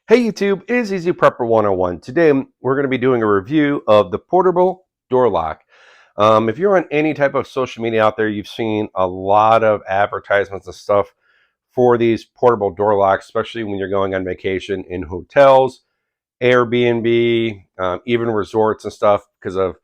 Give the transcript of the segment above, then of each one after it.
Hey YouTube, it is Easy Prepper 101. Today we're going to be doing a review of the portable door lock. If you're on any type of social media out there, you've seen a lot of advertisements and stuff for these portable door locks, especially when you're going on vacation in hotels, Airbnb, even resorts and stuff, because of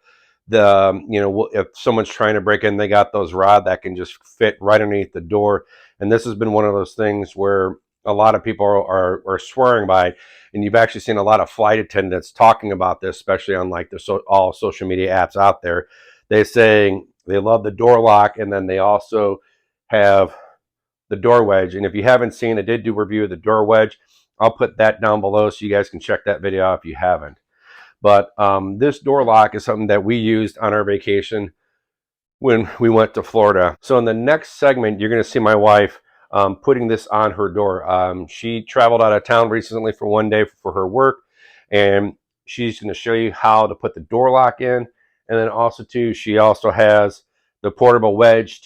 if someone's trying to break in, they got those rod that can just fit right underneath the door. And this has been one of those things where a lot of people are swearing by it. And you've actually seen a lot of flight attendants talking about this, especially on like all social media apps out there. They saying they love the door lock, and then they also have the door wedge. And if you haven't seen, I did do a review of the door wedge. I'll put that down below so you guys can check that video out if you haven't. But this door lock is something that we used on our vacation when we went to Florida. So in the next segment, you're going to see my wife putting this on her door. She traveled out of town recently for one day for her work, and she's going to show you how to put the door lock in. And then also too, she also has the portable wedge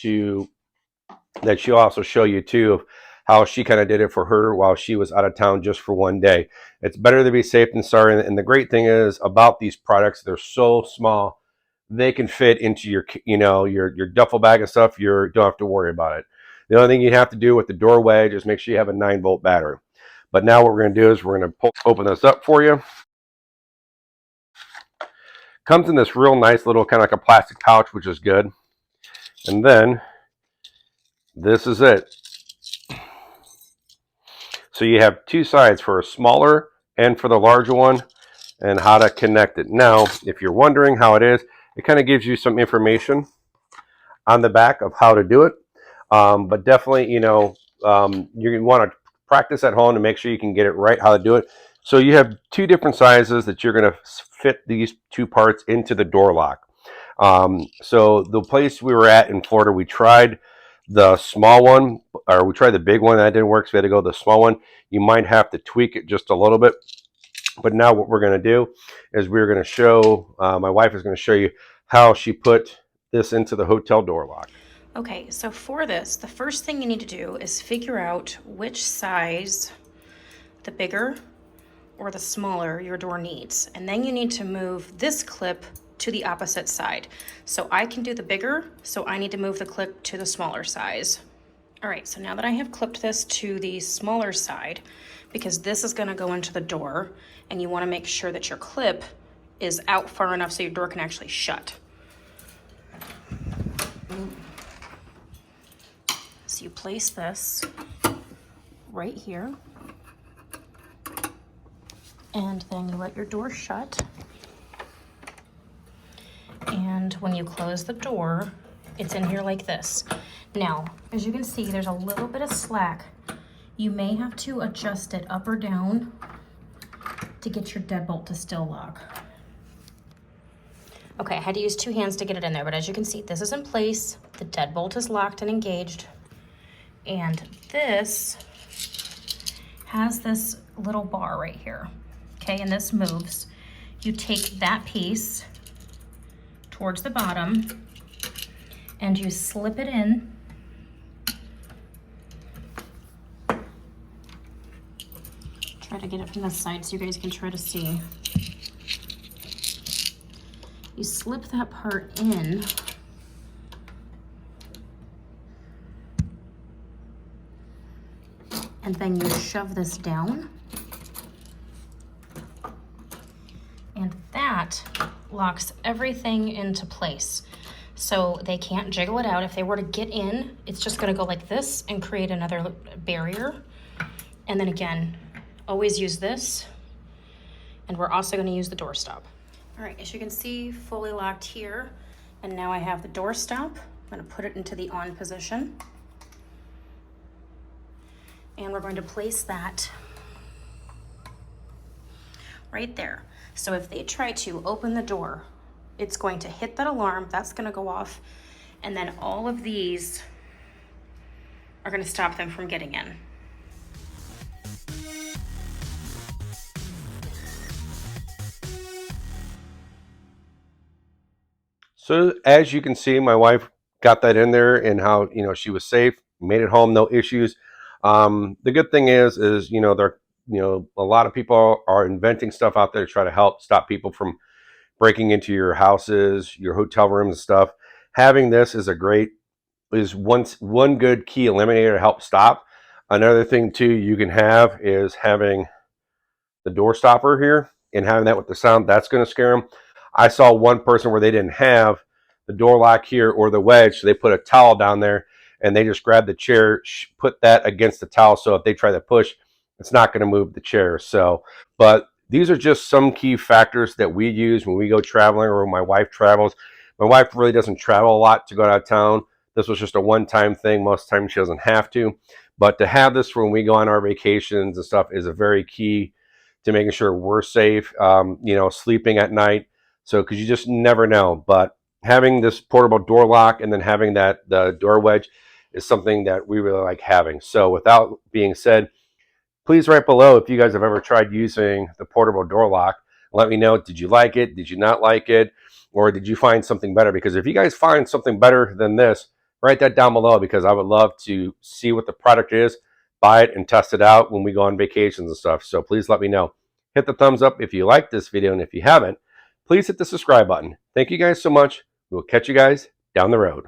that she'll also show you too of how she kind of did it for her while she was out of town just for one day. It's better to be safe than sorry. And the great thing is about these products, they're so small, they can fit into your duffel bag and stuff. You don't have to worry about it. The only thing you have to do with the door wedge is make sure you have a 9-volt battery. But now what we're going to do is we're going to open this up for you. Comes in this real nice little kind of like a plastic pouch, which is good. And then this is it. So you have two sides for a smaller and for the larger one, and how to connect it. Now, if you're wondering how it is, it kind of gives you some information on the back of how to do it. But definitely, you want to practice at home to make sure you can get it right, how to do it. So you have two different sizes that you're going to fit these two parts into the door lock. So the place we were at in Florida, we tried the small one, or we tried the big one. That didn't work, so we had to go the small one. You might have to tweak it just a little bit. But now what we're going to do is we're going to show, my wife is going to show you how she put this into the hotel door lock. Okay, so for this, the first thing you need to do is figure out which size, the bigger or the smaller, your door needs. And then you need to move this clip to the opposite side. So I can do the bigger, so I need to move the clip to the smaller size. All right, so now that I have clipped this to the smaller side, because this is gonna go into the door, and you wanna make sure that your clip is out far enough so your door can actually shut. So you place this right here, and then you let your door shut. And when you close the door, it's in here like this. Now, as you can see, there's a little bit of slack. You may have to adjust it up or down to get your deadbolt to still lock. Okay, I had to use two hands to get it in there, but as you can see, this is in place. The deadbolt is locked and engaged. And this has this little bar right here, okay, and this moves. You take that piece towards the bottom and you slip it in. Try to get it from this side so you guys can try to see. You slip that part in. And then you shove this down. And that locks everything into place. So they can't jiggle it out. If they were to get in, it's just gonna go like this and create another barrier. And then again, always use this. And we're also gonna use the door stop. All right, as you can see, fully locked here. And now I have the door stop. I'm gonna put it into the on position. And we're going to place that right there. So if they try to open the door, it's going to hit that alarm, that's gonna go off, and then all of these are gonna stop them from getting in. So as you can see, my wife got that in there, and how she was safe, made it home, no issues. The good thing is a lot of people are inventing stuff out there to try to help stop people from breaking into your houses, your hotel rooms and stuff. Having this is one good key eliminator to help stop. Another thing too you can have is having the door stopper here and having that with the sound. That's going to scare them. I saw one person where they didn't have the door lock here or the wedge, so they put a towel down there and they just grabbed the chair, put that against the towel, so if they try to push, it's not going to move the chair. So, but these are just some key factors that we use when we go traveling or when my wife travels. My wife really doesn't travel a lot to go out of town. This was just a one-time thing. Most times she doesn't have to, but to have this when we go on our vacations and stuff is a very key to making sure we're safe, sleeping at night. So, because you just never know. But having this portable door lock and then having the door wedge is something that we really like having. So, without being said, please write below if you guys have ever tried using the portable door lock. Let me know, did you like it? Did you not like it? Or did you find something better? Because if you guys find something better than this, write that down below, because I would love to see what the product is, buy it, and test it out when we go on vacations and stuff. So please let me know. Hit the thumbs up if you like this video, and if you haven't, please hit the subscribe button. Thank you guys so much. We'll catch you guys down the road.